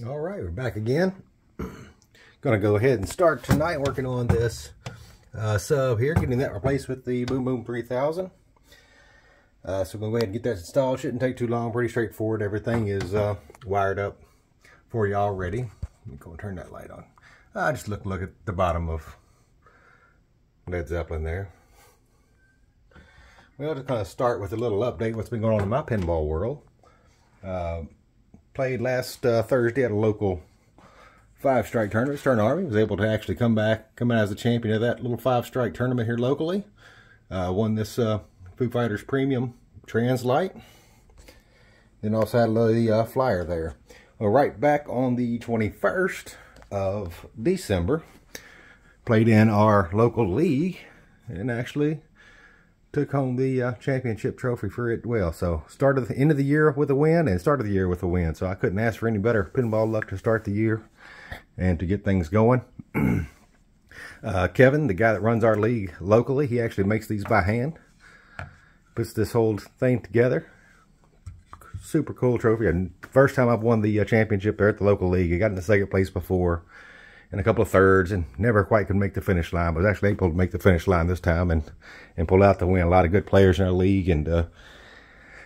All right, we're back again. Gonna go ahead and start tonight working on this sub here, getting that replaced with the Boom Boom 3000. So we're gonna go ahead and get that installed. Shouldn't take too long, pretty straightforward. Everything is wired up for you already. Let me go and turn that light on. Just look at the bottom of Led Zeppelin there. We'll just kind of start with a little update what's been going on in my pinball world. Played last Thursday at a local 5-strike tournament. Stern Army was able to actually come out as the champion of that little 5-strike tournament here locally. Won this Foo Fighters Premium Trans-Lite. Then also had a little flyer there. Well, right back on the 21st of December, played in our local league and actually took home the championship trophy for it. Well, so started the end of the year with a win and started the year with a win. So I couldn't ask for any better pinball luck to start the year and to get things going. Kevin, the guy that runs our league locally, he actually makes these by hand. Puts this whole thing together. Super cool trophy. And first time I've won the championship there at the local league. I got in the second place before and a couple of thirds and never quite could make the finish line. But was actually able to make the finish line this time and pull out the win. A lot of good players in our league, and I'd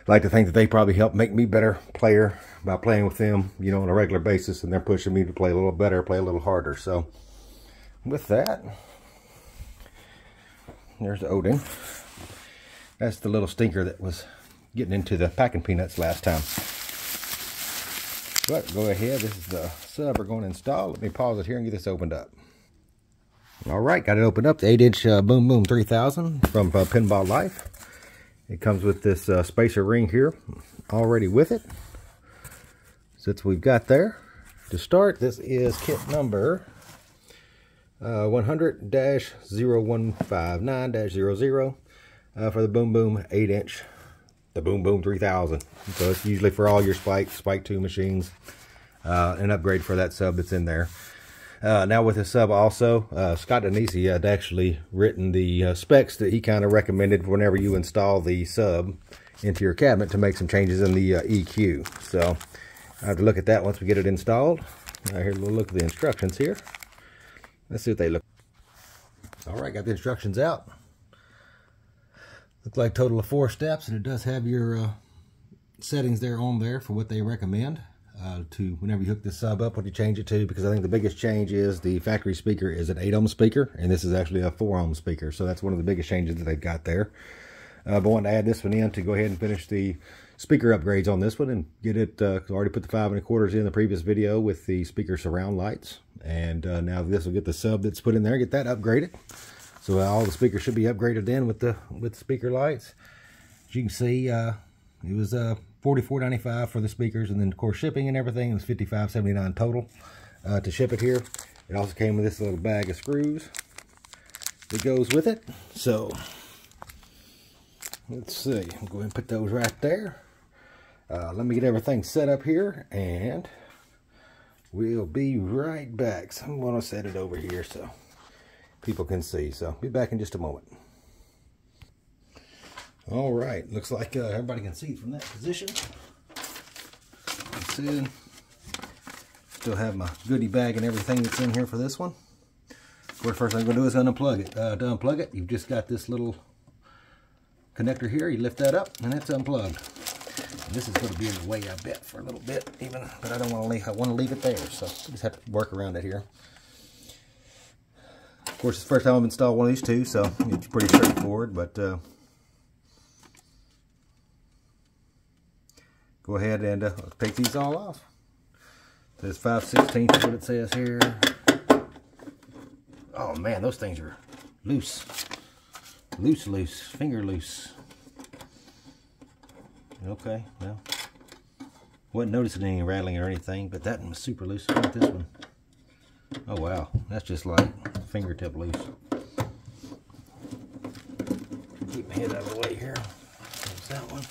like to think that they probably helped make me a better player by playing with them, you know, on a regular basis, and they're pushing me to play a little better, play a little harder. So with that, there's Odin. That's the little stinker that was getting into the packing peanuts last time. But go ahead, this is the sub we're going to install. Let me pause it here and get this opened up. All right, got it opened up. The 8-inch Boom Boom 3000 from Pinball Life. It comes with this spacer ring here already with it. So that's what we've got there. To start, this is kit number 100-0159-00 for the Boom Boom 8-inch. The Boom Boom 3000. So it's usually for all your Spike 2 machines. An upgrade for that sub that's in there. Now with the sub also, Scott Denisi had actually written the specs that he kind of recommended whenever you install the sub into your cabinet to make some changes in the EQ. So I have to look at that once we get it installed. Here's a little look at the instructions here. Let's see what they look. All right, got the instructions out. Look like a total of 4 steps, and it does have your settings there on there for what they recommend to whenever you hook this sub up, what you change it to, because I think the biggest change is the factory speaker is an 8-ohm speaker, and this is actually a 4-ohm speaker, so that's one of the biggest changes that they've got there. But I wanted to add this one in to go ahead and finish the speaker upgrades on this one and get it, I already put the 5 1/4 in the previous video with the speaker surround lights, and now this will get the sub that's put in there, get that upgraded. So all the speakers should be upgraded in with the speaker lights. As you can see, it was $44.95 for the speakers, and then of course shipping and everything, it was $55.79 total to ship it here. It also came with this little bag of screws that goes with it. So let's see, I'll go ahead and put those right there. Let me get everything set up here, and we'll be right back. So I'm going to set it over here so people can see. So be back in just a moment. All right, looks like everybody can see from that position. Still have my goodie bag and everything that's in here for this one. Of course, first thing I'm going to do is unplug it. To unplug it, you've just got this little connector here. You lift that up, and it's unplugged. And this is going to be in the way, I bet, for a little bit, even. But I don't want to leave. I want to leave it there, so I just have to work around it here. Of course, it's the first time I've installed one of these two, so it's pretty straightforward, but go ahead and take these all off. It says 5/16 is what it says here. Oh man, those things are loose. Loose, finger loose. Okay, well, wasn't noticing any rattling or anything, but that one was super loose. How about this one? Oh wow, that's just like fingertip loose. Keep my head out of the way here. There's that one.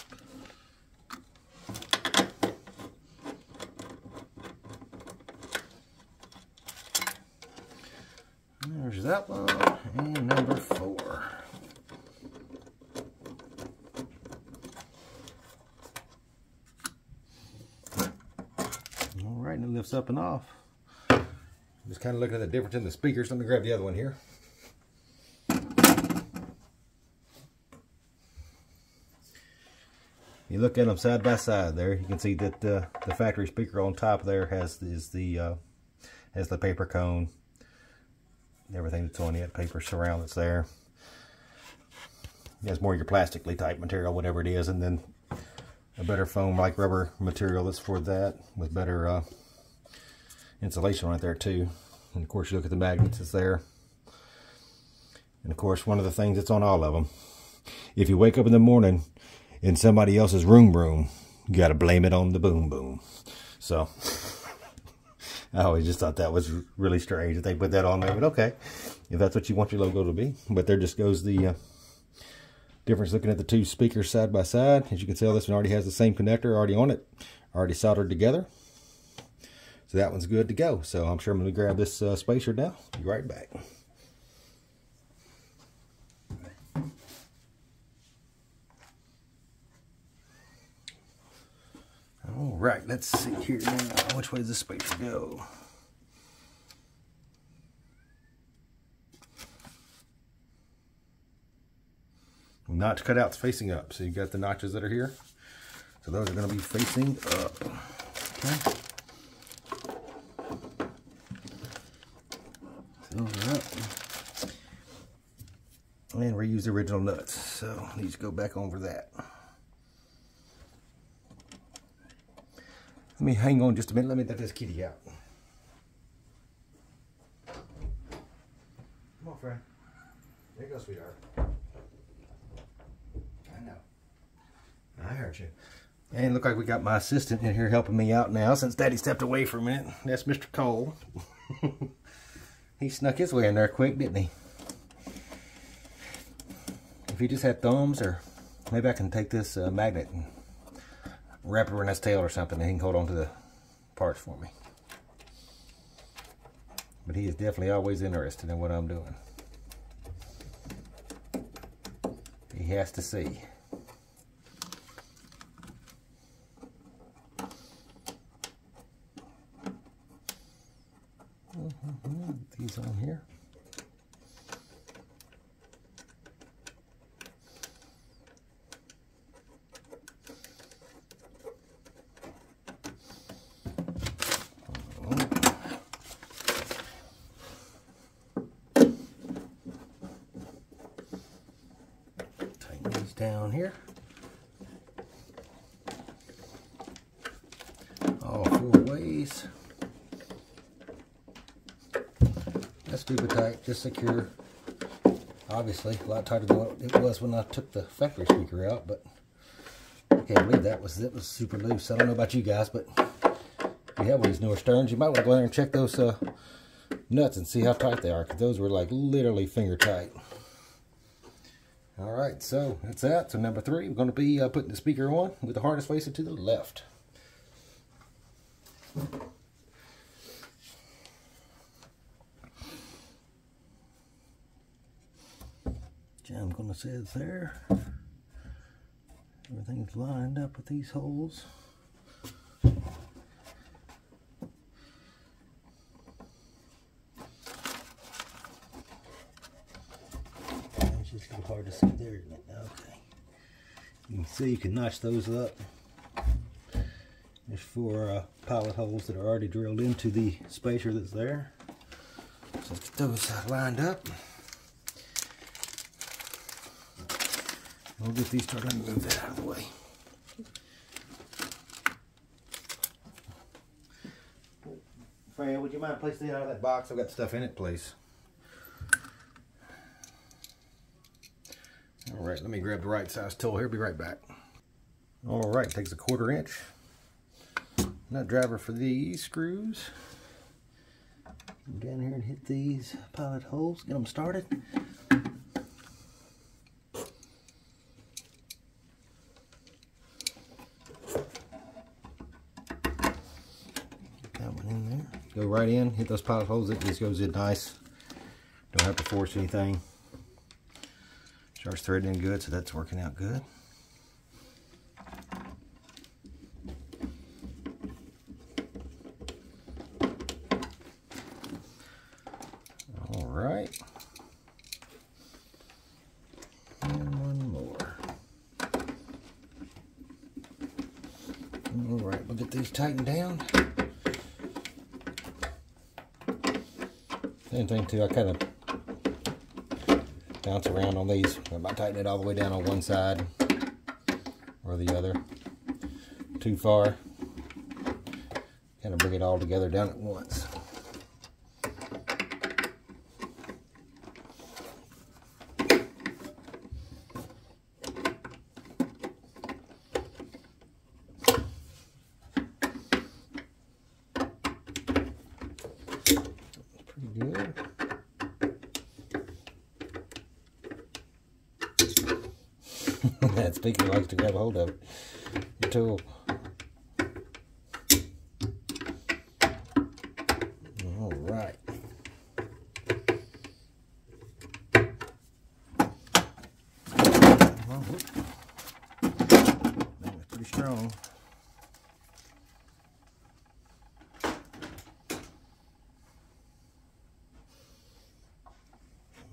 There's that one, and number 4. right, and it lifts up and off. Just kind of looking at the difference in the speakers. Let me grab the other one here. You look at them side by side there, you can see that the factory speaker on top there has the paper cone, everything that's on it, paper surround that's there. It has more of your plastically type material, whatever it is, and then a better foam like rubber material that's for that, with better insulation right there too. And of course you look at the magnets, it's there. And of course one of the things that's on all of them, if you wake up in the morning in somebody else's room, you got to blame it on the boom boom. So I always just thought that was really strange that they put that on there, but okay, if that's what you want your logo to be. But there just goes the difference looking at the two speakers side by side. As you can tell, this one already has the same connector already on it, already soldered together. So that one's good to go. So I'm sure I'm going to grab this spacer now. Be right back. All right, let's see here now. Which way does the spacer go? Notch cutouts facing up. So you got the notches that are here. So those are going to be facing up. Okay. So those are up. And reuse the original nuts. So these go back over that. Let me hang on just a minute. Let me let this kitty out. Come on, friend. There you go, sweetheart. I know. I heard you. And look like we got my assistant in here helping me out now since Daddy stepped away for a minute. That's Mr. Cole. He snuck his way in there quick, didn't he? If he just had thumbs, or maybe I can take this magnet and wrap it around his tail or something, and he can hold on to the parts for me. But he is definitely always interested in what I'm doing. He has to see. These on here. Tighten these down here. All four ways. That's stupid tight, just secure. Obviously, a lot tighter than what it was when I took the factory speaker out, but I can't believe it was super loose. I don't know about you guys, but if you have one of these newer Sterns, you might want to go in there and check those nuts and see how tight they are, because those were like literally finger tight. Alright, so that's that. So number 3, we're going to be putting the speaker on with the harness facing to the left. I'm going to say it's there. Everything's lined up with these holes. It's just a little hard to see there, isn't it? Okay. You can see you can notch those up. There's 4 pilot holes that are already drilled into the spacer that's there. So let's get those lined up. We'll get these started and move that out of the way. Fran, would you mind placing it out of that box? I've got stuff in it, please. Alright, let me grab the right size tool here. Be right back. Alright, takes a 1/4 inch nut driver for these screws. Come down here and hit these pilot holes. Get them started. Go right in, hit those pilot holes, it just goes in nice. Don't have to force anything. Starts threading in good, so that's working out good. right. And one more. All right, we'll get these tightened down. Same thing too, I kind of bounce around on these. I might tighten it all the way down on one side or the other. Too far. Kind of bring it all together down at once. Good. That speaker likes to grab a hold of it. The tool. All right. That was pretty strong.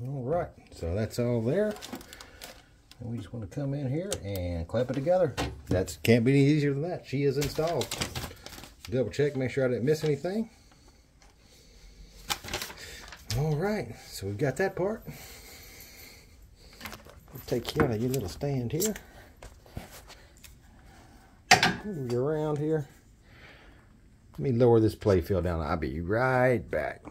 All right, so that's all there. And we just want to come in here and clamp it together. That can't be any easier than that. She is installed. Double check, make sure I didn't miss anything. All right, so we've got that part. We'll take care of your little stand here. Move you around here. Let me lower this playfield down. I'll be right back.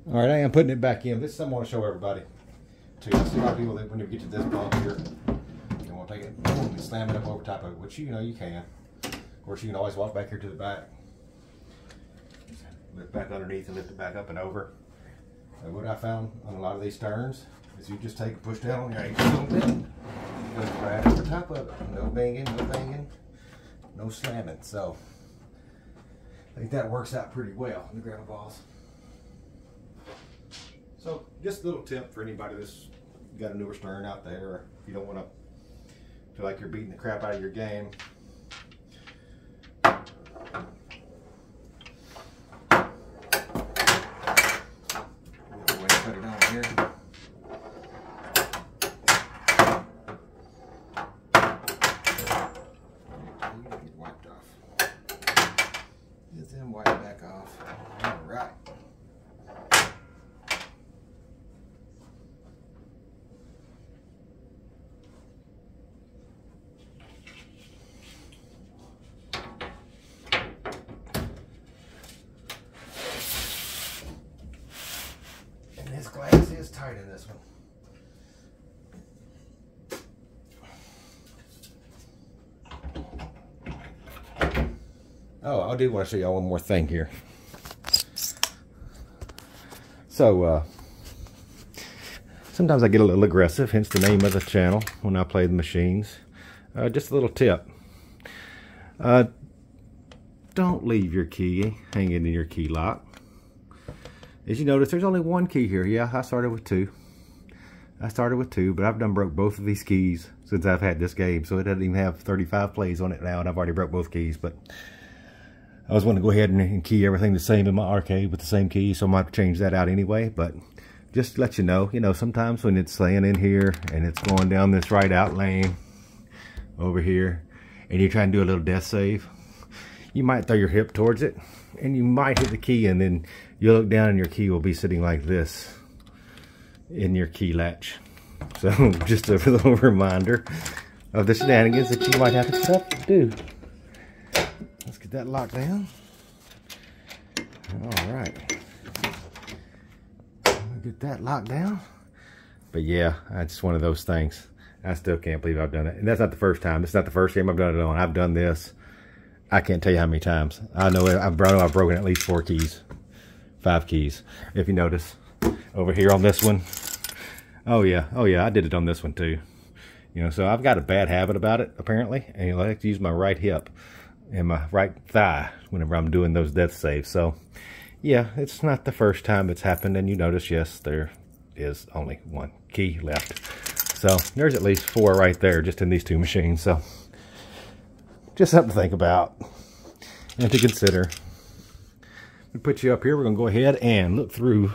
All right, I am putting it back in. This is something I want to show everybody. I see a lot of people that when you get to this bump here, you want to take it and slam it up over top of it, which you know you can. Of course, you can always walk back here to the back. Lift back underneath and lift it back up and over. And what I found on a lot of these Sterns is you just take and push down on your ankle a little bit. It goes right over top of it. No banging, no slamming. So I think that works out pretty well in the grandma balls. So just a little tip for anybody that's got a newer Stern out there, or if you don't want to feel like you're beating the crap out of your game. Go ahead and put it on here. Get wiped off. Get them wiped back off. All right. This glass is tight in this one. Oh, I do want to show y'all one more thing here. So, sometimes I get a little aggressive, hence the name of the channel, when I play the machines. Just a little tip. Don't leave your key hanging in your key lock. As you notice, there's only one key here. Yeah, I started with two. But I've done broke both of these keys since I've had this game. So it doesn't even have 35 plays on it now, and I've already broke both keys. But I was wanting to go ahead and key everything the same in my arcade with the same key, so I might change that out anyway. But just to let you know, sometimes when it's laying in here and it's going down this right out lane over here, and you're trying to do a little death save, you might throw your hip towards it, and you might hit the key, and then you'll look down and your key will be sitting like this in your key latch. So just a little reminder of the shenanigans that you might have to set up to do. Let's get that locked down. All right. Get that locked down. But yeah, it's one of those things. I still can't believe I've done it. And that's not the first time. It's not the first game I've done it on. I've done this, I can't tell you how many times. I know I've broken at least 4 keys. 5 keys. If you notice over here on this one. Oh yeah, I did it on this one too. So I've got a bad habit about it apparently, and I like to use my right hip and my right thigh whenever I'm doing those death saves. So yeah, it's not the first time it's happened, and you notice, yes, there is only 1 key left. So there's at least 4 right there just in these 2 machines. So just something to think about and to consider. We put you up here. We're going to go ahead and look through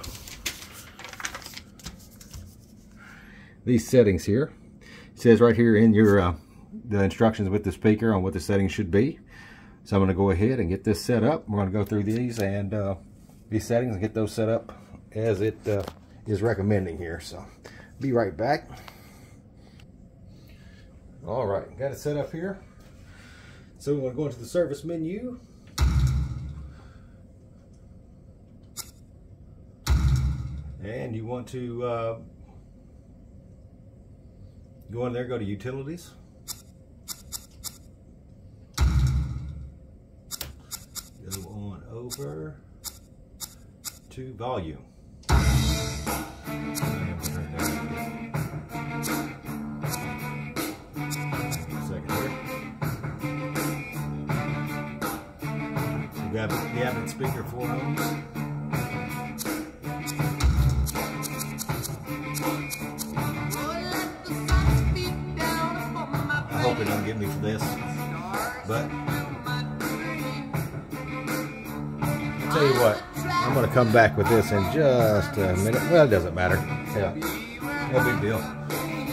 these settings here. It says right here in your the instructions with the speaker on what the settings should be. So I'm going to go ahead and get this set up. We're going to go through these and these settings and get those set up as it is recommending here. So be right back. All right, got it set up here. So we're going to go into the service menu. And you want to go in there, go to utilities. Go on over to volume. Grab the cabinet speaker 4 ohms. I hope it don't get me for this, but I'll tell you what, I'm going to come back with this in just a minute. Well, it doesn't matter. Yeah, no big deal.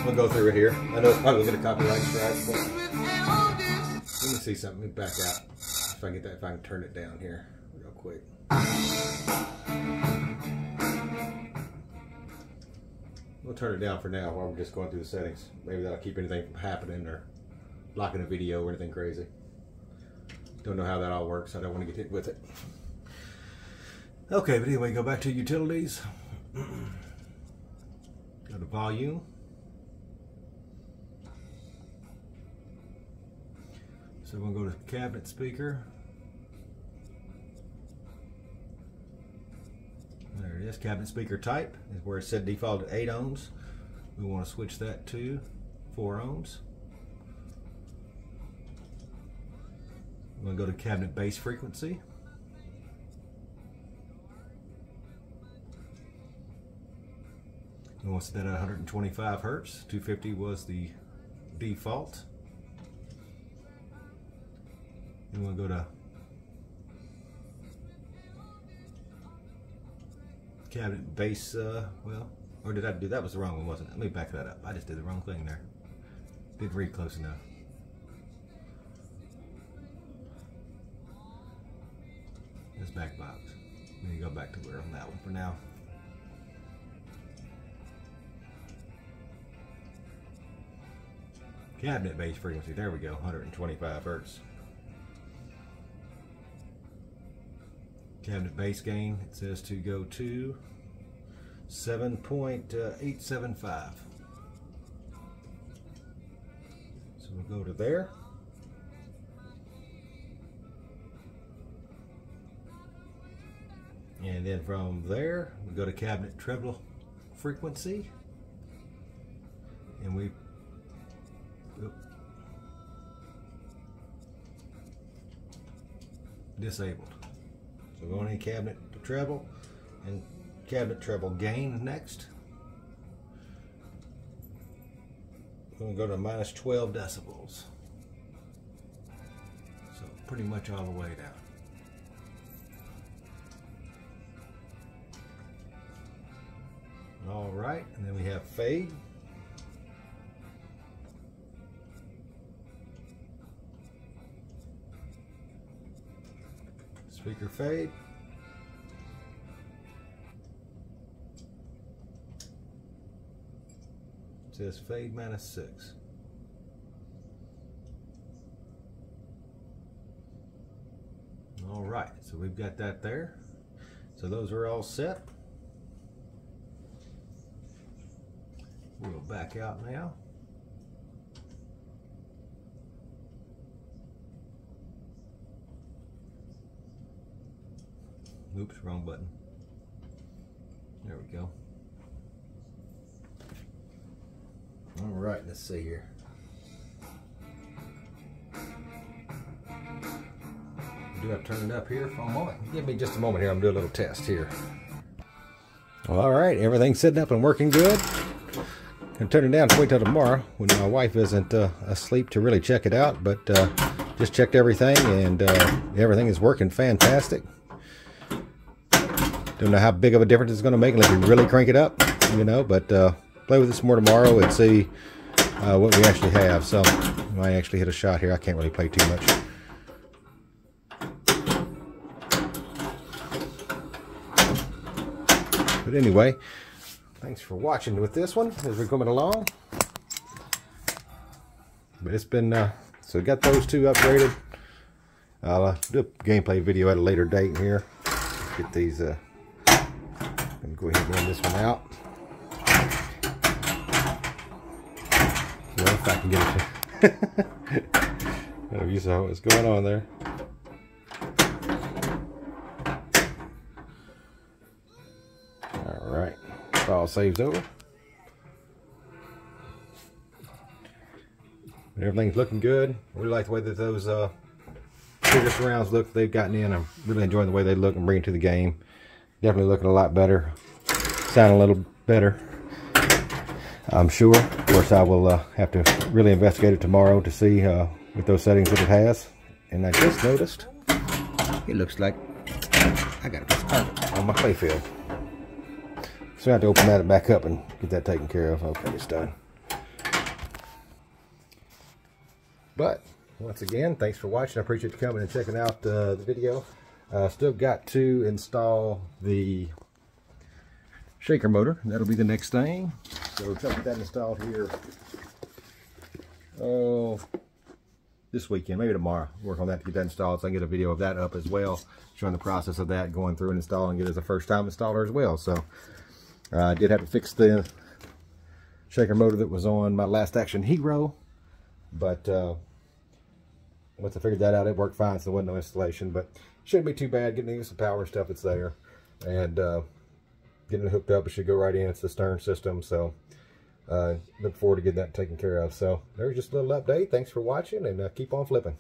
We'll go through it here. I know it's probably going to get a copyright strike, but let me see something. Let me back out. If I get that, if I can turn it down here real quick. We'll turn it down for now while we're just going through the settings. Maybe that'll keep anything from happening or blocking a video or anything crazy. Don't know how that all works. I don't want to get hit with it. Okay, but anyway, go back to utilities. Go to volume. So we're going to go to cabinet speaker. There it is, cabinet speaker type is where it said default at 8 ohms. We want to switch that to 4 ohms. We're going to go to cabinet bass frequency. We want to set that at 125 hertz. 250 was the default. You want to go to cabinet bass, well, or did I do that? Was the wrong one, wasn't it? Let me back that up. I just did the wrong thing there. Didn't read close enough. This back box. Let me go back to where on that one for now. Cabinet bass frequency, there we go, 125 hertz. Cabinet bass gain, it says to go to 7.875. So we'll go to there. And then from there, we go to cabinet treble frequency. And we disabled. So we're going to cabinet treble and cabinet treble gain next. We're going to go to minus 12 decibels. So pretty much all the way down. All right, and then we have fade. Speaker fade. It says fade minus 6. All right, so we've got that there. So those are all set. We'll back out now. Oops, wrong button. There we go. All right, let's see here. Do have to turn it up here for a moment. Give me just a moment here. I'm doing a little test here. All right, everything's sitting up and working good. I'm turning it down to wait till tomorrow when my wife isn't asleep to really check it out. But just checked everything, and everything is working fantastic. Don't know how big of a difference it's going to make unless you really crank it up, you know. But play with this more tomorrow and see what we actually have. So I might actually hit a shot here. I can't really play too much. But anyway, thanks for watching with this one as we're coming along. But it's been, so got those two upgraded. I'll do a gameplay video at a later date here. Get these, I'm going to go ahead and run this one out. Well, if I can get it to, oh, you saw what's going on there. Alright, file saves over. Everything's looking good. I really like the way that those trigger surrounds look they've gotten in. I'm really enjoying the way they look and bring to the game. Definitely looking a lot better. Sound a little better, I'm sure. Of course, I will have to really investigate it tomorrow to see with those settings that it has. And I just noticed it looks like I got a piece of carpet on my play field. So I have to open that back up and get that taken care of. Okay, it's done. But once again, thanks for watching. I appreciate you coming and checking out the video. Still got to install the shaker motor. That'll be the next thing. So try to get that installed here. Oh, this weekend, maybe tomorrow. Work on that to get that installed, so I can get a video of that up as well, showing the process of that, going through and installing it as a first-time installer as well. So I did have to fix the shaker motor that was on my Last Action Hero, but once I figured that out, it worked fine, so there wasn't no installation. But it shouldn't be too bad getting some power stuff that's there, and getting it hooked up. It should go right in. It's the Stern system, so look forward to getting that taken care of. So there's just a little update. Thanks for watching, and keep on flipping.